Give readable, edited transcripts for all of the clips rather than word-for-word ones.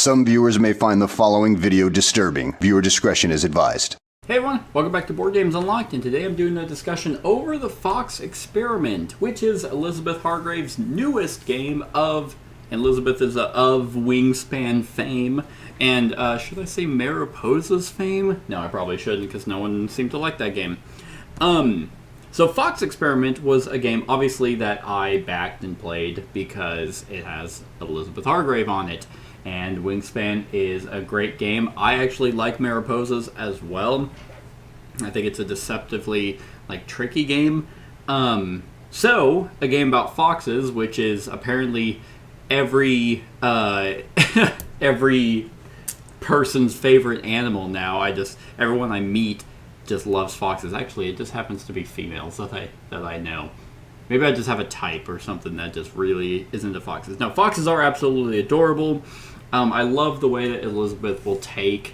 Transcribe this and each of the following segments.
Some viewers may find the following video disturbing. Viewer discretion is advised. Hey everyone, welcome back to Board Games Unlocked, and today I'm doing a discussion over the Fox Experiment, which is Elizabeth Hargrave's newest game and Elizabeth is of Wingspan fame, and should I say Mariposa's fame? No, I probably shouldn't, because no one seemed to like that game. So Fox Experiment was a game, obviously, that I backed and played because it has Elizabeth Hargrave on it. And Wingspan is a great game. I actually like Mariposas as well. I think it's a deceptively, tricky game. So, a game about foxes, which is apparently every person's favorite animal now. Everyone I meet just loves foxes. Actually, it just happens to be females that I know. Maybe I just have a type or something that just really is into foxes. No, foxes are absolutely adorable. I love the way that Elizabeth will take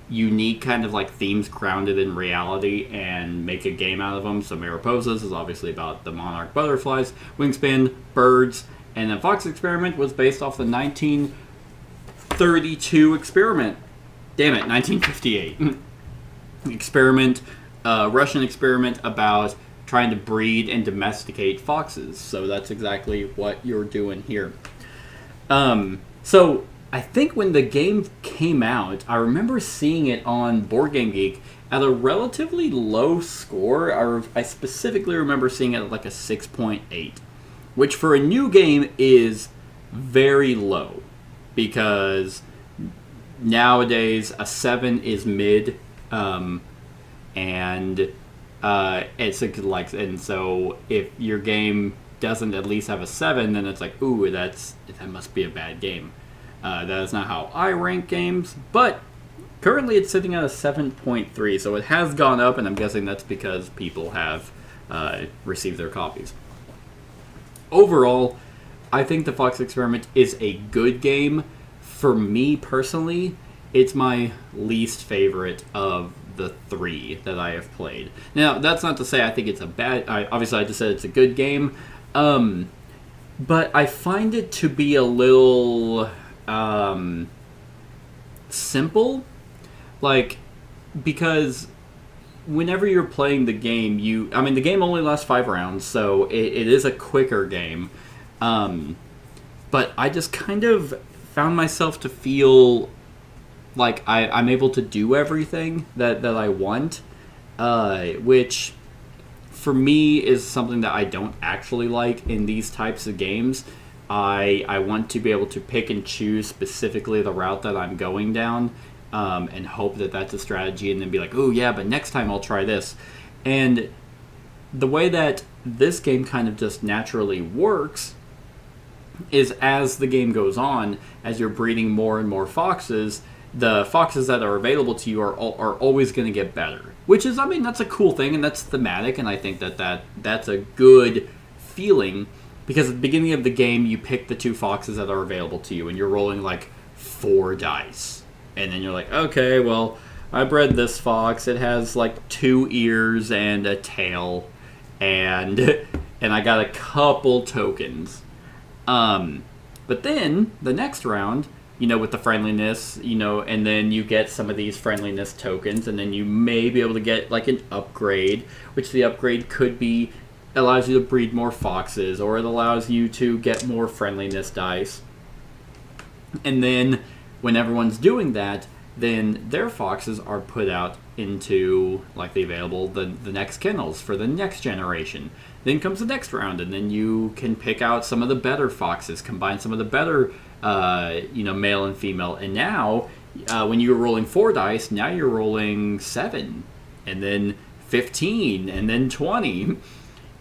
unique kind of themes grounded in reality and make a game out of them. So Mariposas is obviously about the monarch butterflies, Wingspan, birds, and then Fox Experiment was based off the 1932 experiment. Damn it, 1958. Experiment, Russian experiment about trying to breed and domesticate foxes. So that's exactly what you're doing here. So I think when the game came out, I remember seeing it on Board Game Geek at a relatively low score. I specifically remember seeing it at a 6.8, which for a new game is very low, because nowadays a 7 is mid, and and so if your game doesn't at least have a 7, then it's ooh, that must be a bad game. That is not how I rank games, but currently it's sitting at a 7.3, so it has gone up, and I'm guessing that's because people have received their copies. Overall, I think the Fox Experiment is a good game. For me personally, it's my least favorite of the 3 that I have played. Now, that's not to say I think it's a bad... obviously, I just said it's a good game, but I find it to be a little... simple, because whenever you're playing the game, the game only lasts 5 rounds, so it is a quicker game, but I just kind of found myself to feel like I'm able to do everything that I want, which for me is something that I don't actually like in these types of games. I want to be able to pick and choose specifically the route that I'm going down, and hope that that's a strategy, and then be like, oh yeah, but next time I'll try this. And the way that this game kind of just naturally works is, as the game goes on, as you're breeding more and more foxes, the foxes that are available to you are always going to get better. Which is, that's a cool thing, and that's thematic, and I think that's a good feeling. Because at the beginning of the game, you pick the 2 foxes that are available to you, and you're rolling 4 dice. And then you're like, okay, well, I bred this fox. It has 2 ears and a tail, and I got a couple tokens. But then the next round, with the friendliness, and then you get some of these friendliness tokens, and then you may be able to get an upgrade, which the upgrade could be allows you to breed more foxes, or it allows you to get more friendliness dice. And then when everyone's doing that, then their foxes are put out into the next kennels for the next generation. Then comes the next round, and then you can pick out some of the better foxes, combine some of the better male and female. And now when you were rolling 4 dice, now you're rolling 7, and then 15, and then 20.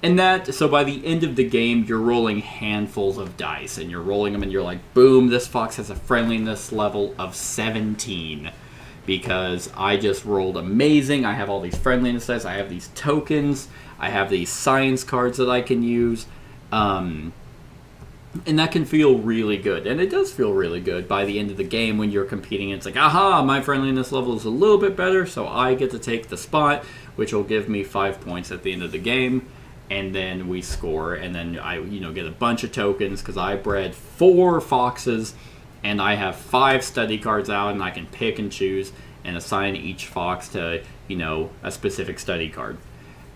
And so by the end of the game, you're rolling handfuls of dice, and you're rolling them, and you're like, boom, this fox has a friendliness level of 17, because I just rolled amazing. I have all these friendliness dice, I have these tokens, I have these science cards that I can use, and that can feel really good. And it does feel really good by the end of the game when you're competing. It's aha, my friendliness level is a little bit better, so I get to take the spot, which will give me 5 points at the end of the game. And then we score, and then I get a bunch of tokens because I bred 4 foxes and I have 5 study cards out, and I can pick and choose and assign each fox to, a specific study card.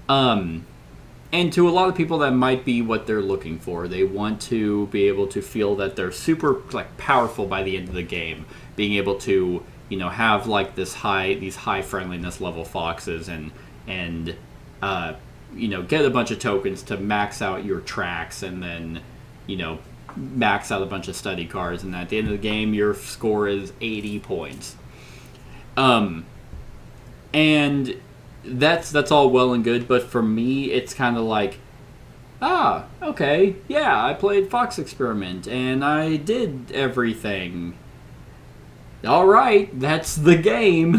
And to a lot of people, that might be what they're looking for. They want to be able to feel that they're super powerful by the end of the game, being able to have these high friendliness level foxes and get a bunch of tokens to max out your tracks, and then max out a bunch of study cards, and at the end of the game your score is 80 points. And that's all well and good, but for me it's kind of like, okay, yeah, I played Fox Experiment and I did everything. All right, that's the game.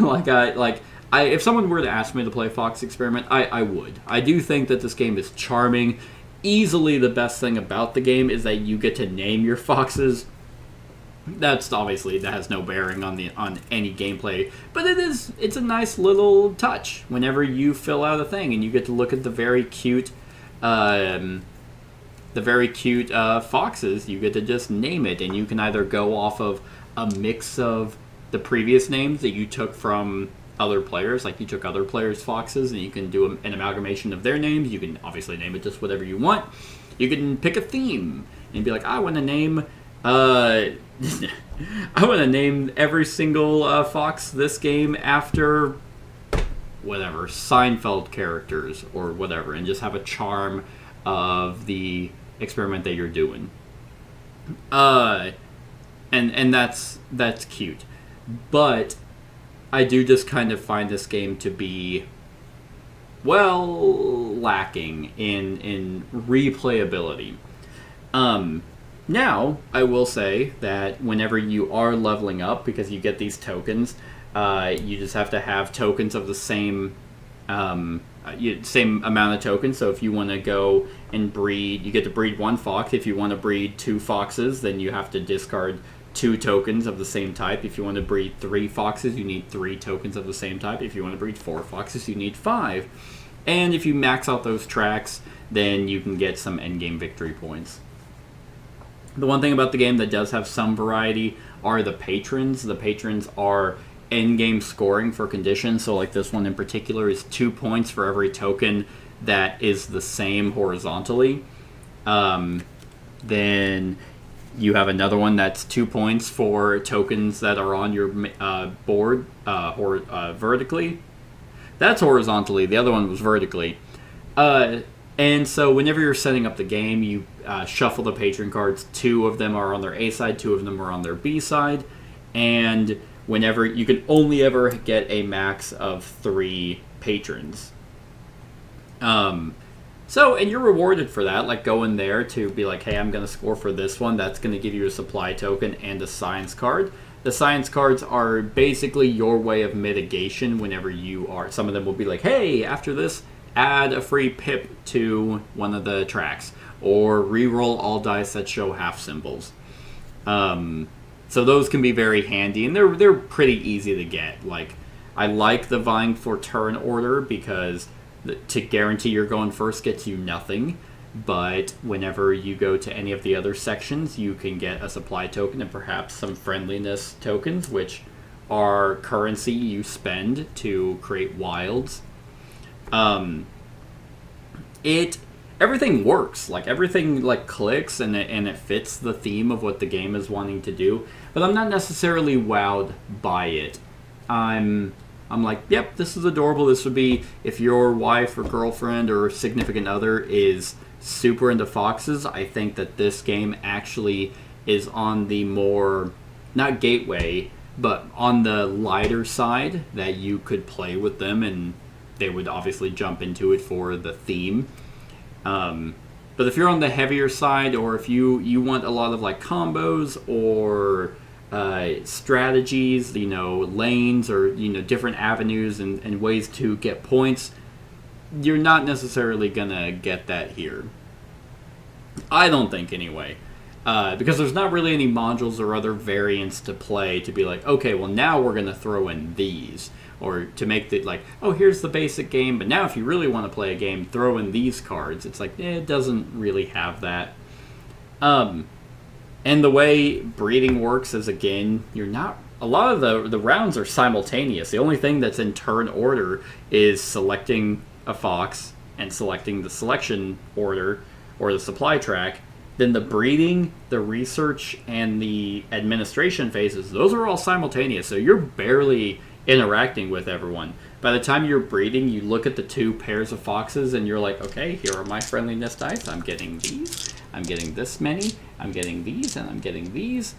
If someone were to ask me to play Fox Experiment, I would. I do think that this game is charming. Easily the best thing about the game is that you get to name your foxes. That has no bearing on any gameplay, but it's a nice little touch whenever you fill out a thing and you get to look at the very cute foxes. You get to just name it, and you can either go off of a mix of the previous names that you took from other players, like you took other players' foxes, and you can do an amalgamation of their names. You can obviously name it just whatever you want. You can pick a theme and be like, I want to name every single fox this game after whatever Seinfeld characters or whatever, and just have a charm of the experiment that you're doing. And that's cute, but I do just kind of find this game to be, lacking in replayability. Now, I will say that whenever you are leveling up, because you get these tokens, you just have to have tokens of the same amount of tokens. So if you want to go and breed, you get to breed 1 fox. If you want to breed 2 foxes, then you have to discard 2 tokens of the same type. If you want to breed 3 foxes, you need 3 tokens of the same type. If you want to breed 4 foxes, you need 5. And if you max out those tracks, then you can get some endgame victory points. The one thing about the game that does have some variety are the patrons. The patrons are endgame scoring for conditions. So like this one in particular is 2 points for every token that is the same horizontally. Then you have another one that's 2 points for tokens that are on your board vertically. That's horizontally. The other one was vertically. And so whenever you're setting up the game, you shuffle the patron cards. 2 of them are on their A side, 2 of them are on their B side. And whenever you can only ever get a max of 3 patrons. And you're rewarded for that. Like, go in there to be like, hey, I'm going to score for this one. That's going to give you a supply token and a science card. The science cards are basically your way of mitigation whenever you are. Some of them will be like, hey, after this, add a free pip to one of the tracks, or re-roll all dice that show half symbols. So those can be very handy, and they're pretty easy to get. Like, I like the vying for turn order because to guarantee you're going first gets you nothing, but whenever you go to any of the other sections, you can get a supply token and perhaps some friendliness tokens, which are currency you spend to create wilds. Everything works, like everything clicks and it fits the theme of what the game is wanting to do, but I'm not necessarily wowed by it. I'm like, yep, this is adorable. This would be if your wife or girlfriend or significant other is super into foxes. I think that this game actually is on the more, not gateway, but on the lighter side, that you could play with them and they would obviously jump into it for the theme. But if you're on the heavier side, or if you want a lot of combos or strategies, lanes or different avenues and ways to get points, you're not necessarily gonna get that here. I don't think, anyway. Because there's not really any modules or other variants to play to be like, okay, well now we're gonna throw in these. Or to make it like, oh, here's the basic game, but now if you really want to play a game, throw in these cards. It's like, it doesn't really have that. And And the way breeding works is, again, you're not... A lot of the rounds are simultaneous. The only thing that's in turn order is selecting a fox and selecting the selection order or the supply track. Then the breeding, the research, and the administration phases, those are all simultaneous. So you're barely interacting with everyone. By the time you're breeding, you look at the 2 pairs of foxes and you're like, okay, here are my friendliness dice. I'm getting these. I'm getting this many. I'm getting these, and I'm getting these.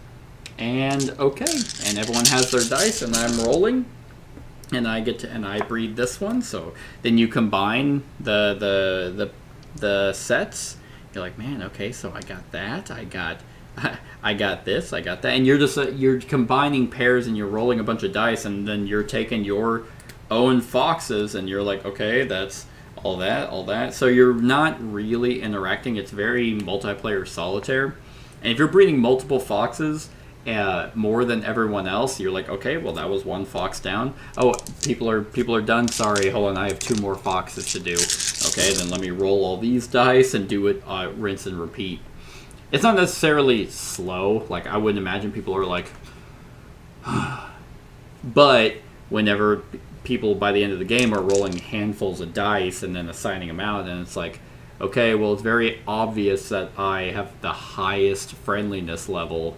And okay, and everyone has their dice, and I'm rolling, and I breed this one. So then you combine the sets. You're like, man, okay, so I got that. I got this. I got that, and you're combining pairs, and you're rolling a bunch of dice, and then you're taking your own foxes, and you're like, okay, that's all that. So you're not really interacting. It's very multiplayer solitaire, and if you're breeding multiple foxes. More than everyone else, you're like, okay, well, that was 1 fox down. Oh, people are done. Sorry, hold on, I have 2 more foxes to do. Okay, then let me roll all these dice and do it, rinse and repeat. It's not necessarily slow. Like, I wouldn't imagine people are like, but whenever people by the end of the game are rolling handfuls of dice and then assigning them out, and it's like, okay, well, it's very obvious that I have the highest friendliness level.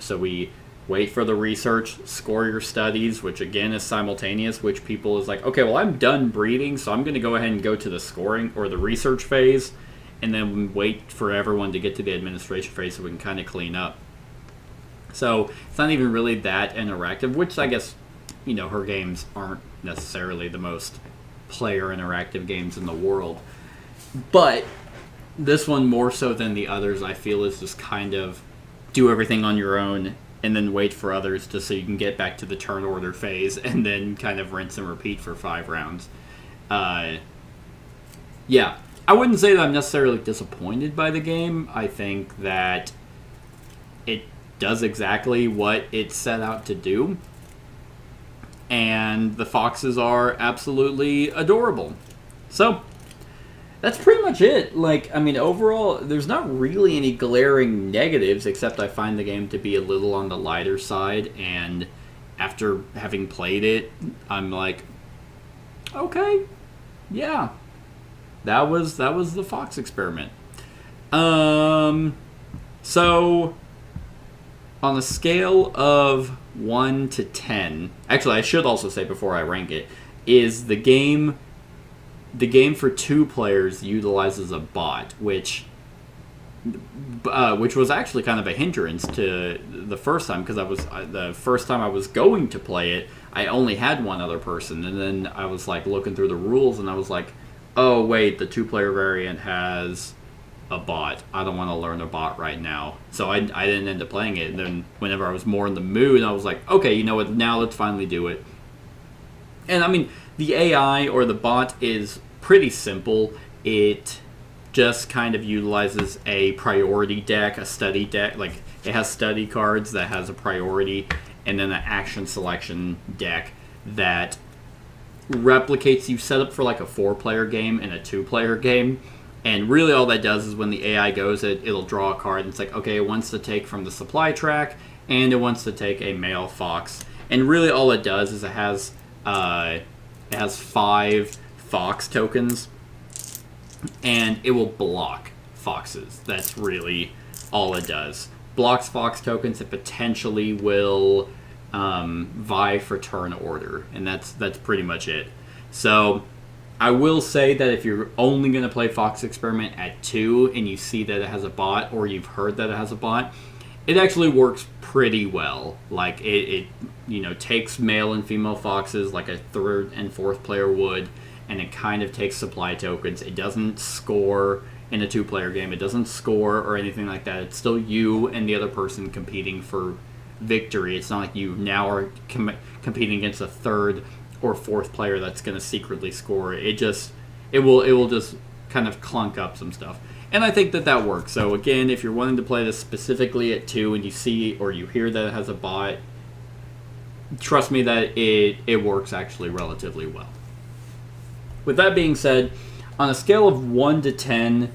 So we wait for the research, score your studies, which again is simultaneous, which people is like, okay, well, I'm done breeding, so I'm going to go ahead and go to the scoring or the research phase, and then wait for everyone to get to the administration phase so we can kind of clean up. So it's not even really that interactive, which I guess, her games aren't necessarily the most player interactive games in the world. But this one, more so than the others, I feel is just kind of do everything on your own and then wait for others so you can get back to the turn order phase and then kind of rinse and repeat for 5 rounds. Yeah, I wouldn't say that I'm necessarily disappointed by the game. I think that it does exactly what it set out to do. And the foxes are absolutely adorable. So that's pretty much it. Like, I mean, overall, there's not really any glaring negatives, except I find the game to be a little on the lighter side, and after having played it, I'm like, okay, yeah, that was the Fox experiment. So, on a scale of 1 to 10, actually, I should also say before I rank it, is the game for 2 players utilizes a bot, which was actually kind of a hindrance to the first time, because the first time I was going to play it, I only had one other person, and then I was like looking through the rules, and I was like, oh wait, the 2-player variant has a bot. I don't want to learn a bot right now, so I didn't end up playing it. And then whenever I was more in the mood, I was like, okay, you know what? Now let's finally do it. And I mean, the AI or the bot is pretty simple. It just kind of utilizes a priority deck, a study deck. Like, it has study cards that has a priority, and then an action selection deck that replicates. You set up for like a 4-player game and a 2-player game. And really all that does is when the AI goes, it'll draw a card, and it's like, okay, it wants to take from the supply track, and it wants to take a male fox. And really all it does is it has 5 fox tokens, and it will block foxes. That's really all it does. Blocks fox tokens. It potentially will vie for turn order, and that's pretty much it. So I will say that if you're only going to play Fox Experiment at 2 and you see that it has a bot, or you've heard that it has a bot, it actually works pretty well. Like, it takes male and female foxes like a 3rd and 4th player would, and it kind of takes supply tokens. It doesn't score in a 2-player game. It doesn't score or anything like that. It's still you and the other person competing for victory. It's not like you now are competing against a 3rd or 4th player that's going to secretly score. It will just kind of clunk up some stuff. And I think that works. So again, if you're wanting to play this specifically at 2 and you see or you hear that it has a bot, trust me that it works actually relatively well. With that being said, on a scale of 1 to 10,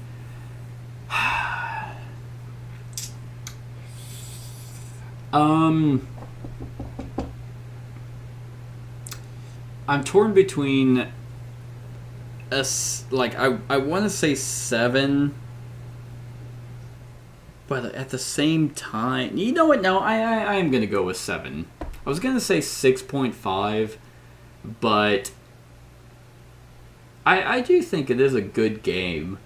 I'm torn between I want to say 7, but at the same time, you know what? No, I am gonna go with 7. I was gonna say 6.5, but I do think it is a good game.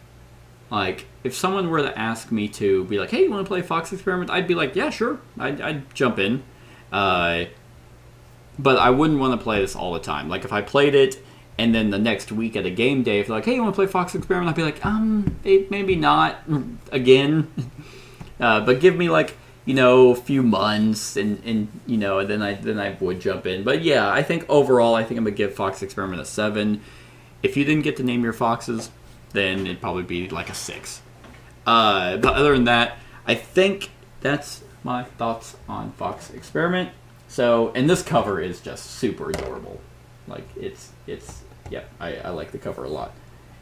Like, if someone were to ask me to be like, hey, you want to play Fox Experiment? I'd be like, yeah, sure. I'd jump in. But I wouldn't want to play this all the time. Like, if I played it, and then the next week at a game day, if they're like, hey, you want to play Fox Experiment? I'd be like, maybe not again. But give me, like, a few months, and then I would jump in. But yeah, I think overall, I think I'm going to give Fox Experiment a 7. If you didn't get to name your foxes, then it'd probably be like a 6. But other than that, I think that's my thoughts on Fox Experiment. So, and this cover is just super adorable. Like, I like the cover a lot.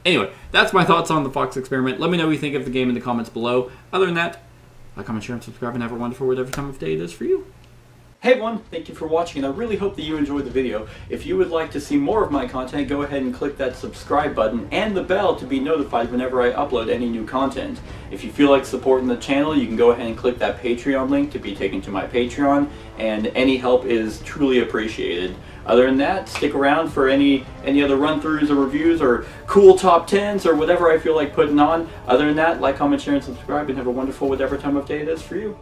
Anyway, that's my thoughts on the Fox Experiment. Let me know what you think of the game in the comments below. Other than that, like, comment, share, and subscribe, and have a wonderful whatever time of day it is for you. Hey everyone, thank you for watching, and I really hope that you enjoyed the video. If you would like to see more of my content, go ahead and click that subscribe button and the bell to be notified whenever I upload any new content. If you feel like supporting the channel, you can go ahead and click that Patreon link to be taken to my Patreon, and any help is truly appreciated. Other than that, stick around for any other run-throughs or reviews or cool top 10s or whatever I feel like putting on. Other than that, like, comment, share, and subscribe, and have a wonderful whatever time of day it is for you.